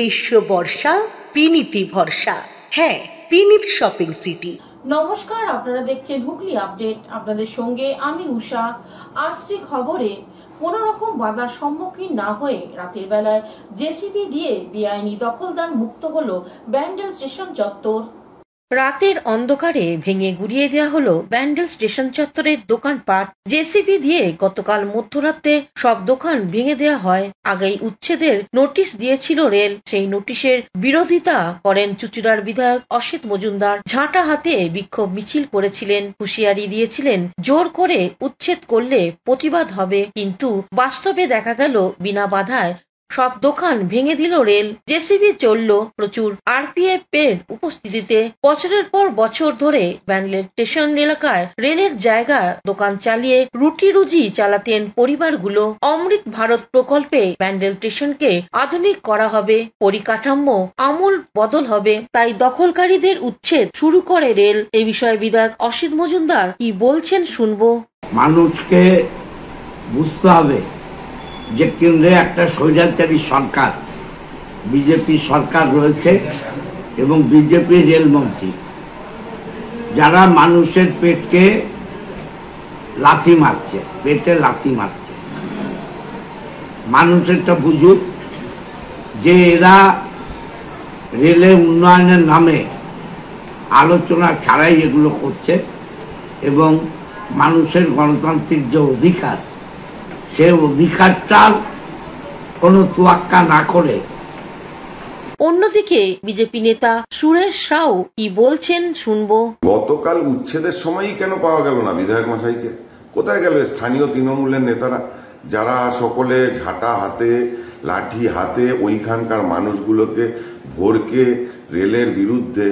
গ্রীষ্ম বর্ষা পিনিতি ভরসা। হ্যাঁ, পিনিত শপিং সিটি। নমস্কার, আপনারা দেখছেন হুগলি আপডেট। আপনাদের সঙ্গে আমি উষা। আসছি খবরে। কোনো রকম বাধার সম্মুখীন না হয়ে রাতের বেলায় জেসিবি দিয়ে বেআইনি দখলদার মুক্ত হলো ব্যান্ডেল স্টেশন চত্বর। রাতের অন্ধকারে ভেঙে গুড়িয়ে দেওয়া হলো ব্যান্ডেল স্টেশন চত্বরের দোকানপাট। জেসিবি দিয়ে গতকাল মধ্যরাতে সব দোকান ভেঙে দেওয়া হয়। আগেই উচ্ছেদের নোটিশ দিয়েছিল রেল। সেই নোটিশের বিরোধিতা করেন চুঁচুড়ার বিধায়ক অসিত মজুমদার। ঝাঁটা হাতে বিক্ষোভ মিছিল করেছিলেন, হুঁশিয়ারি দিয়েছিলেন জোর করে উচ্ছেদ করলে প্রতিবাদ হবে। কিন্তু বাস্তবে দেখা গেল বিনা বাধায় সব দোকান ভেঙে দিল রেল। জেসিবি চলল প্রচুর আরপিএফ এর উপস্থিতিতে। বছরের পর বছর ধরে ব্যান্ডেল স্টেশন এলাকায় রেলের জায়গা দোকান চালিয়ে রুটি রুজি চালাতেন পরিবারগুলো। অমৃত ভারত প্রকল্পে ব্যান্ডেল স্টেশনকে আধুনিক করা হবে, পরিকাঠামো আমূল বদল হবে, তাই দখলকারীদের উচ্ছেদ শুরু করে রেল। এ বিষয়ে বিধায়ক অসিত মজুমদার কি বলছেন শুনবো। মানুষকে বুঝতে হবে যে কেন্দ্রে একটা স্বৈরাচারী সরকার, বিজেপি সরকার রয়েছে এবং বিজেপি রেলমন্ত্রী, যারা মানুষের পেটকে লাথি মারছে, পেটে লাথি মারছে। মানুষেরটা বুঝুক যে এরা রেলের উন্নয়নের নামে আলোচনা ছাড়াই এগুলো করছে এবং মানুষের গণতান্ত্রিক যে অধিকার, সে অধিকারটার কোনো তোয়াক্কা না করে। অন্যদিকে বিজেপি নেতা সুরেশ সাউ কি বলছেন শুনবো। গতকাল উচ্ছেদের সময়ই কেন পাওয়া গেল না বিধায়ক মশাইকে? কোথায় গেল স্থানীয় তৃণমূলের নেতারা, যারা সকলে ঝাঁটা হাতে লাঠি হাতে ওইখানকার মানুষগুলোকে ভোরকে রেলের বিরুদ্ধে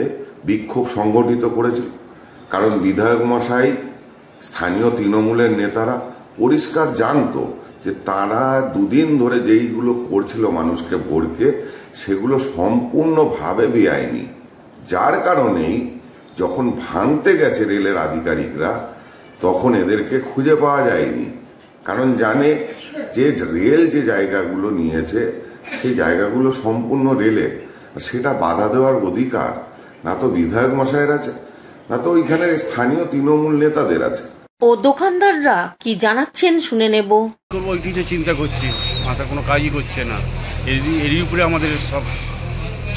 বিক্ষোভ সংগঠিত করেছিল? কারণ বিধায়ক মশাই, স্থানীয় তৃণমূলের নেতারা পরিষ্কার জানতো যে তারা দুদিন ধরে যেইগুলো করছিল মানুষকে ভোরকে, সেগুলো সম্পূর্ণভাবে বেআইনি। যার কারণেই যখন ভাঙতে গেছে রেলের আধিকারিকরা, তখন এদেরকে খুঁজে পাওয়া যায়নি। কারণ জানে যে রেল যে জায়গাগুলো নিয়েছে সেই জায়গাগুলো সম্পূর্ণ রেলের, সেটা বাধা দেওয়ার অধিকার না তো বিধায়ক মশাইয়ের আছে, না তো ওইখানের স্থানীয় তৃণমূল নেতাদের আছে। ও দোকানদাররা কি জানাচ্ছেন শুনে নেব। ওইটিতে চিন্তা করছি, মাথা কোনো কাজই করছে না। এরই উপরে আমাদের সব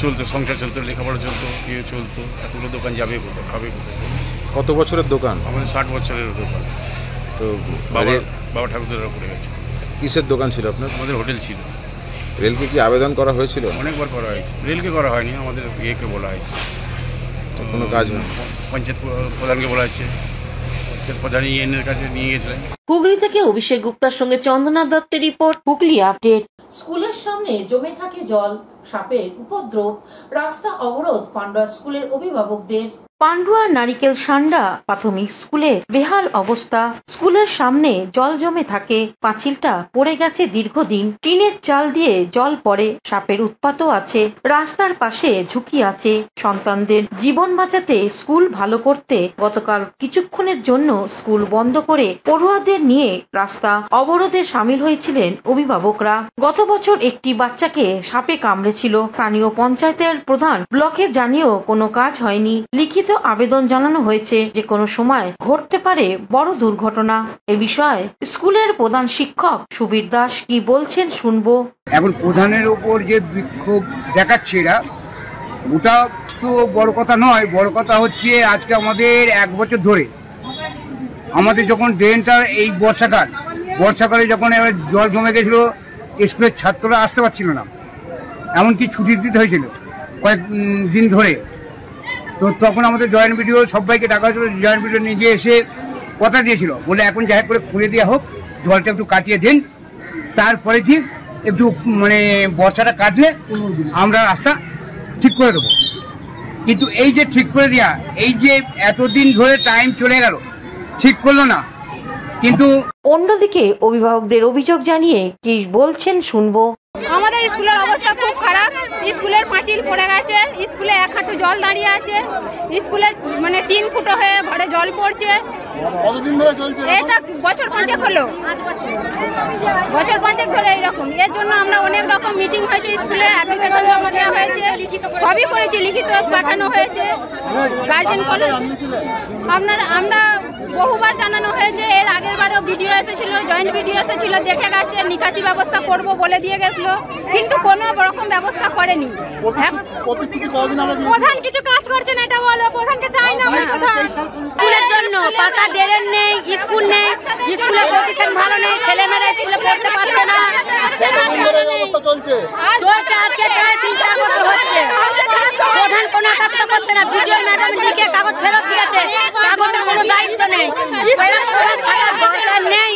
চলতো, সংসার চলতো, লেখাপড়া চলতো, ইয়ে চলতো। এতগুলো দোকান যাবে কোথায়, খাবে কোথায়? কত বছরের দোকান? আমাদের 60 বছরের দোকান। তো বাবা ঠাকুরদারা করে গেছে। কিসের দোকান ছিল আপনার? আমাদের হোটেল ছিল। রেলকে কি আবেদন করা হয়েছিল? অনেকবার করা হয়েছে, রেলকে করা হয়নি, আমাদের ইয়েকে বলা হয়েছে। কোনো কাজ হয়নি। পঞ্চায়েত প্রধানকে বলা হয়েছে, পঞ্চায়েত প্রধান ইএনের কাছে নিয়ে গেছিলেন। হুগলি থেকে অভিষেক গুপ্তার সঙ্গে চন্দনা দত্তের রিপোর্ট, হুগলি আপডেট। স্কুলের সামনে জমে থাকে জল, সাপের উপদ্রব, রাস্তা অবরোধ পান্ডুয়া স্কুলের অভিভাবকদের। পান্ডুয়া নারিকেল সান্ডা প্রাথমিক স্কুলে বেহাল অবস্থা। স্কুলের সামনে জল জমে থাকে, পাঁচিলটা পড়ে গেছে দীর্ঘদিন, টিনের চাল দিয়ে জল পড়ে, সাপের উৎপাতও আছে, রাস্তার পাশে ঝুঁকি আছে। সন্তানদের জীবন বাঁচাতে স্কুল ভালো করতে গতকাল কিছুক্ষণের জন্য স্কুল বন্ধ করে পড়ুয়াদের নিয়ে রাস্তা অবরোধে সামিল হয়েছিলেন অভিভাবকরা। গত বছর একটি বাচ্চাকে সাপে কামড়েছিল। স্থানীয় পঞ্চায়েতের প্রধান ব্লকে জানিয়েও কোনো কাজ হয়নি। লিখিত আবেদন জানানো হয়েছে, যে কোনো সময় ঘটতে পারে বড় দুর্ঘটনা। এ বিষয়ে স্কুলের প্রধান শিক্ষক সুবীর দাস কি বলছেন শুনবো। এখন প্রধানের উপর যে বিক্ষোভ দেখাচ্ছে এরা, ওটা তো বড় কথা নয়। বড় কথা হচ্ছে আজকে আমাদের 1 বছর ধরে আমাদের যখন ড্রেনটা এই বর্ষাকালে যখন জল জমে গেছিল, স্কুলের ছাত্ররা আসতে পারছিল না, এমনকি ছুটি দিতে হয়েছিল কয়েক দিন ধরে। তো তখন আমাদের জয়েন্ট ভিডিও সবাইকে ডাকা হয়েছিল, জয়েন্ট ভিডিও নিয়ে এসে কথা দিয়েছিল, বলে এখন যাই করে খুলে দেওয়া হোক, জলটা একটু কাটিয়ে দিন, তারপরে ঠিক একটু মানে বর্ষাটা কাটলে আমরা রাস্তা ঠিক করে দেবো। কিন্তু এই যে ঠিক করে দেওয়া, এই যে এতদিন ধরে টাইম চলে গেল, ঠিক করলো না। কিন্তু অন্যদিকে অভিভাবকদের অভিযোগ জানিয়ে কি বলছেন শুনবো। আমাদের স্কুলের অবস্থা খুব খারাপ। স্কুলের পাঁচিল পড়ে গেছে, স্কুলে 1 হাঁটু জল দাঁড়িয়ে আছে, স্কুলে মানে টিন ফুটো হয়ে ঘরে জল পড়ছে, কতদিন ধরে চলছে? এটা বছর 5 হলো, বছর 5 ধরে এইরকম। এর জন্য আমরা অনেক রকম মিটিং হয়েছে, স্কুলে অ্যাপ্লিকেশন জমা দেওয়া হয়েছে, সবই করেছি, লিখিত পাঠানো হয়েছে, গার্জেন কলেজ আমরা বহুবার জানানো হয়েছে। এর আগের বারেও ভিডিও এসেছিল, জয়েন্ট ভিডিও এসেছিল, দেখে গেছে, নিকাশি ব্যবস্থা করব বলে দিয়ে গেছিল, কিন্তু কোনো রকম ব্যবস্থা করেনি। প্রধান কিছু কাজ করছে না, এটা বলো, প্রধানকে চাই না আমরা। স্কুলের জন্য পাকা ড্রেন নেই, স্কুল নেই, স্কুলে পজিশন ভালো নেই, ছেলেমেয়েরা স্কুলে পড়তে পারছে না। চলছে আজকে প্রায় 3-4 বছর হচ্ছে, প্রধান কোনো কাজ করছে না। ভিডিও ম্যাডাম লিখে কাগজ ফেরত দিয়েছে, কাগজের কোনো দায়িত্ব নেই, প্রধান থাকার দরকার নেই।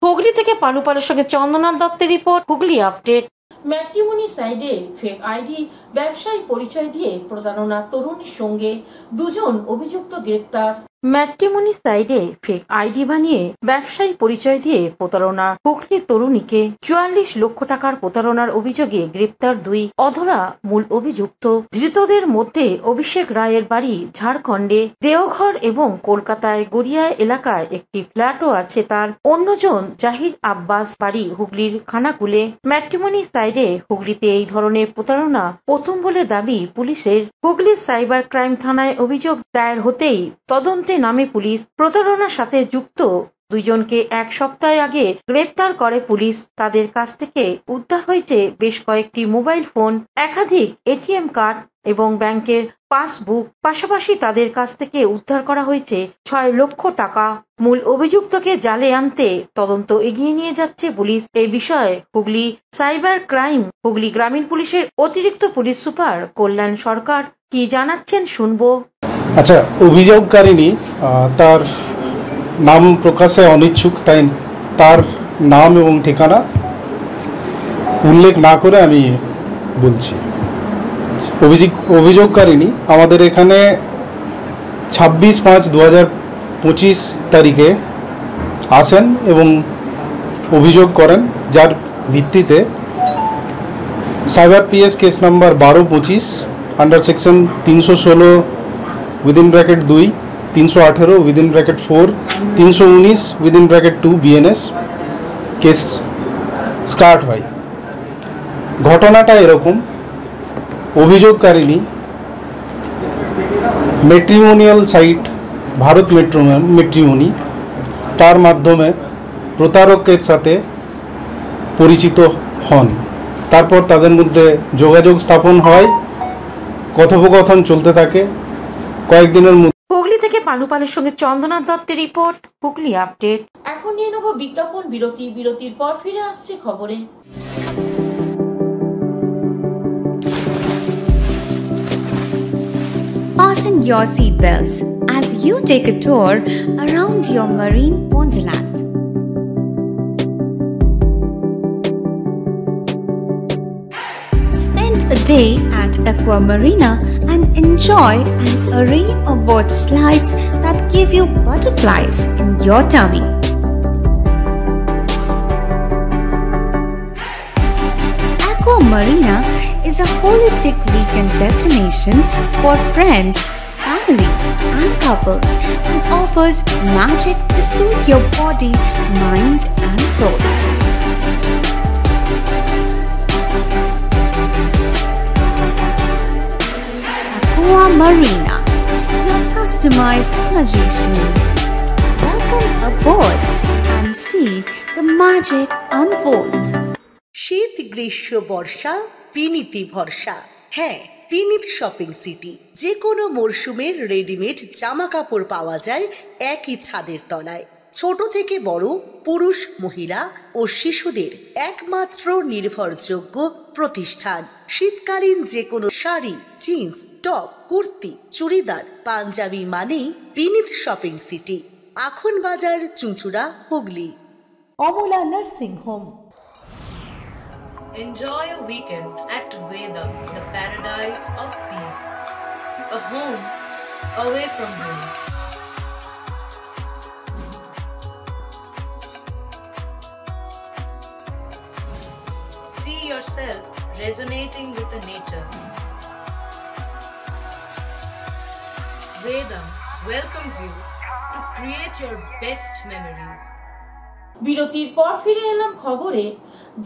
হুগলি থেকে পানুপালের সঙ্গে চন্দ্রনাথ দত্তের রিপোর্ট, হুগলি আপডেট। ম্যাট্রিমনি সাইডে ফেক আইডি ব্যবসায়ী পরিচয় দিয়ে প্রতারণা, তরুণীর সঙ্গে 2জন অভিযুক্ত গ্রেপ্তার। ম্যাট্রিমনি সাইডে ফেক আইডি বানিয়ে ব্যবসায়ী পরিচয় দিয়ে প্রতারণা, হুগলির তরুণীকে 44 লক্ষ টাকার প্রতারণার অভিযোগে গ্রেপ্তার 2 অধরা মূল অভিযুক্ত। ধৃতদের মধ্যে অভিষেক রায়ের বাড়ি ঝাড়খণ্ডে, দেওঘর এবং কলকাতায় গড়িয়া এলাকায় একটি ফ্ল্যাটও আছে তার। অন্যজন জাহির আব্বাস, বাড়ি হুগলির খানাকুলে। ম্যাট্রিমনি সাইডে হুগলিতে এই ধরনের প্রতারণা প্রথম বলে দাবি পুলিশের। হুগলির সাইবার ক্রাইম থানায় অভিযোগ দায়ের হতেই তদন্ত নামে পুলিশ। প্রতারণার সাথে যুক্ত 2জনকে 1 সপ্তাহ আগে গ্রেপ্তার করে পুলিশ। তাদের কাছ থেকে উদ্ধার হয়েছে বেশ কয়েকটি মোবাইল ফোন, একাধিক এটিএম কার্ড এবং ব্যাংকের পাসবুক। পাশাপাশি তাদের কাছ থেকে উদ্ধার করা হয়েছে 6 লক্ষ টাকা। মূল অভিযুক্তকে জালে আনতে তদন্ত এগিয়ে নিয়ে যাচ্ছে পুলিশ। এই বিষয়ে হুগলি সাইবার ক্রাইম হুগলি গ্রামীণ পুলিশের অতিরিক্ত পুলিশ সুপার কল্যাণ সরকার কি জানাচ্ছেন শুনবো। আচ্ছা, অভিযোগকারিনী তার নাম প্রকাশে অনিচ্ছুক, তাই তার নাম এবং ঠিকানা উল্লেখ না করে আমি বলছি। অভিযোগকারিনী আমাদের এখানে 26/5/2025 তারিখে আসেন এবং অভিযোগ করেন, যার ভিত্তিতে cyber PS case number 1225 under section 316 (2), 318 (4), 319 (2) BNS case start হয়। ঘটনাটা এরকম, অভিযোগকারিনী ম্যাট্রিমোনিয়াল সাইট ভারত ম্যাট্রিমনি তার মাধ্যমে প্রতারকের সাথে পরিচিত হন। তারপর তাদের মধ্যে যোগাযোগ স্থাপন হয়, কথোপকথন চলতে থাকে। কয়েকদিনের মধ্যে হুগলি থেকে পানুপালের সঙ্গে চন্দ্রনাথ দত্তের রিপোর্ট, হুগলি আপডেট। এখন নিয়ে নেব বিজ্ঞাপন বিরতি। বিরতির পর ফিরে আসছে খবরে। Fasten your seatbelts as you take a tour around your marine wonderland. Spend a day at Aqua Marina and enjoy an array of water slides that give you butterflies in your tummy. Aqua Marina is a holistic weekend destination for friends, family and couples and offers magic to soothe your body, mind and soul. Aqua Marina, your customized magician. Welcome aboard and see the magic unfold. শীত, গ্রীষ্ম, বর্ষা, বিনীতি ভরসা। হ্যাঁ, বিনীত shopping city. যে কোনো মরশুমের readymade জামা কাপড় পাওয়া যায় একই ছাদের তলায়। ছোট থেকে বড়, পুরুষ, মহিলা ও শিশুদের একমাত্র নির্ভরযোগ্য প্রতিষ্ঠান। শীতকালীন যে কোনো শাড়ি, জিন্স, টপ, কুর্তি, চুড়িদার, পাঞ্জাবি মানেই Binit shopping city. Akhan Bazar, Chuchura, Hooghly. Amala nursing home. Enjoy a weekend at Vedam, the paradise of peace. A home away from home. See yourself resonating with the nature. Vedam welcomes you to create your best memories. বিরতির পর ফিরে এলাম খবরে।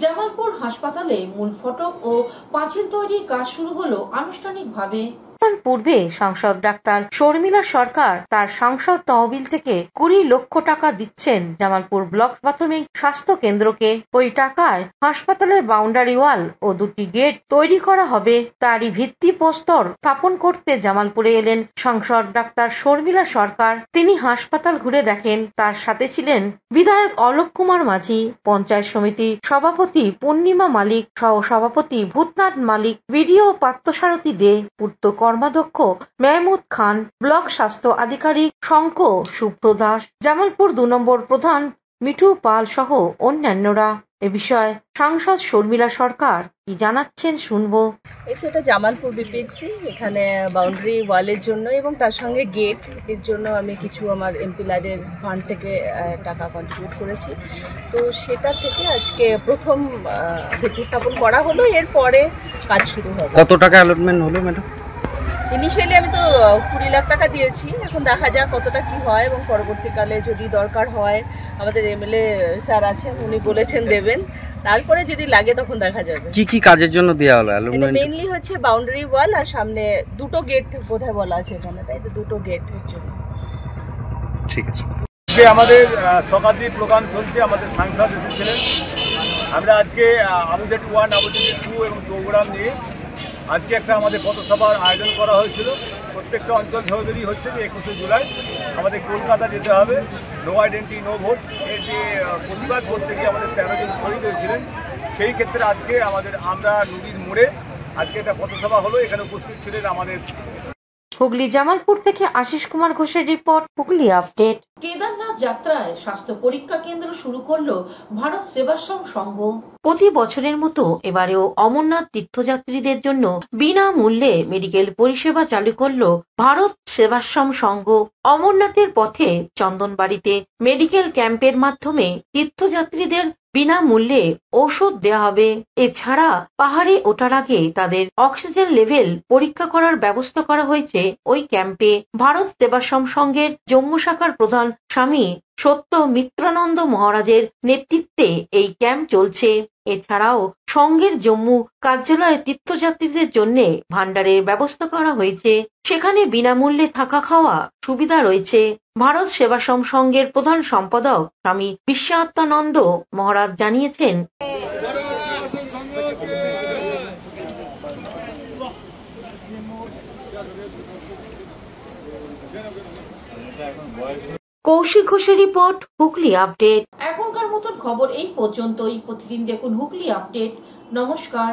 জামালপুর হাসপাতালে মূল ফটক ও পাঁচিল তৈরির কাজ শুরু হলো আনুষ্ঠানিকভাবে। পূর্বে সাংসদ ডাক্তার শর্মিলা সরকার তার সাংসদ তহবিল থেকে 20 লক্ষ টাকা দিচ্ছেন জামালপুর ব্লক প্রাথমিক স্বাস্থ্য কেন্দ্রকে। ওই টাকায় হাসপাতালের বাউন্ডারি ওয়াল ও 2টি গেট তৈরি করা হবে। তারই ভিত্তি প্রস্তর স্থাপন করতে জামালপুরে এলেন সাংসদ ডাক্তার শর্মিলা সরকার। তিনি হাসপাতাল ঘুরে দেখেন। তার সাথে ছিলেন বিধায়ক অলোক কুমার মাঝি, পঞ্চায়েত সমিতির সভাপতি পূর্ণিমা মালিক, সহ সভাপতি ভূতনাথ মালিক, বিডিও পার্থসারথী দে, পূর্ত কর্মাধ্যক্ষ মেহমুদ খান, ব্লক স্বাস্থ্য আধিকারিক শঙ্খ সুপ্রদাস, জামালপুর 2 নম্বর প্রধান মিঠু পাল সহ অন্যান্যরা। এ বিষয়ে সাংসদ শর্মিলা সরকার কি জানাচ্ছেন শুনবো। এটা জামালপুর বিপিএইচসি, এখানে বাউন্ডারি ওয়ালের জন্য এবং তার সঙ্গে গেট এর জন্য আমি কিছু আমার এমপি লাইডের ফান্ড থেকে টাকা কন্ট্রিবিউট করেছি। তো সেটা থেকে আজকে প্রথম ভিত্তি স্থাপন করা হলো, এরপরে কাজ শুরু হবে। কত টাকা অ্যালটমেন্ট হলো ম্যাডাম? ইনিশিয়ালি আমি তো 20 লাখ টাকা দিয়েছি, এখন দেখা যাক কতটা কি হয় এবং পরবর্তীকালে যদি দরকার হয় আমাদের এমএলএ স্যার আছেন, উনি বলেছেন দেবেন, তারপরে যদি লাগে তখন দেখা যাবে। কি কি কাজের জন্য দেওয়া হলো অ্যালটমেন্ট? মেইনলি হচ্ছে বাউন্ডারি ওয়াল আর সামনে 2টো গেট বোধহয় বলা আছে এখানে, তাই তো 2টো গেটের জন্য। ঠিক আছে। আমাদের শতাব্দী প্রোগ্রাম চলছে, আমাদের সাংসদ এসেছিলেন। আমরা আজকে আবুজেড 1, আবুজেড 2 এবং প্রোগ্রাম নিয়ে আজকে একটা আমাদের পথসভার আয়োজন করা হয়েছিল। প্রত্যেকটা অঞ্চল ধরে হচ্ছে যে 21শে জুলাই আমাদের কলকাতা যেতে হবে। নো আইডেন্টি নো ভোট এর যে প্রতিবাদ করতে গিয়ে আমাদের 13 জন শহীদ হয়েছিলেন, সেই ক্ষেত্রে আজকে আমরা নদীর মোড়ে আজকে একটা পথসভা হলো। এখানে উপস্থিত ছিলেন আমাদের হুগলি জামালপুর থেকে আশিস কুমার ঘোষের রিপোর্ট, হুগলি আপডেট। কেদারনাথ যাত্রায় স্বাস্থ্য পরীক্ষা কেন্দ্র শুরু করলো ভারত সেবাশ্রম সংঘ। প্রতি বছরের মতো এবারেও অমরনাথ তীর্থযাত্রীদের জন্য বিনামূল্যে মেডিকেল পরিষেবা চালু করলো ভারত সেবাশ্রম সংঘ। অমরনাথের পথে চন্দনবাড়িতে মেডিকেল ক্যাম্পের মাধ্যমে তীর্থযাত্রীদের বিনামূল্যে ওষুধ দেওয়া হবে। এছাড়া পাহাড়ে ওঠার আগে তাদের অক্সিজেন লেভেল পরীক্ষা করার ব্যবস্থা করা হয়েছে ওই ক্যাম্পে। ভারত সেবাশ্রম সংঘের জম্মু শাখার প্রধান স্বামী সত্য মিত্রানন্দ মহারাজের নেতৃত্বে এই ক্যাম্প চলছে। এছাড়াও সংঘের জম্মু কার্যালয়ে তীর্থযাত্রীদের জন্য ভান্ডারের ব্যবস্থা করা হয়েছে। সেখানে বিনামূল্যে থাকা খাওয়া সুবিধা রয়েছে। ভারত সেবাশ্রম সংঘের প্রধান সম্পাদক স্বামী বিশ্বাত্মানন্দ মহারাজ জানিয়েছেন, কৌশিক ঘোষের রিপোর্ট, হুগলি আপডেট। এখনকার মতন খবর এই পর্যন্তই। প্রতিদিন দেখুন হুগলি আপডেট। নমস্কার।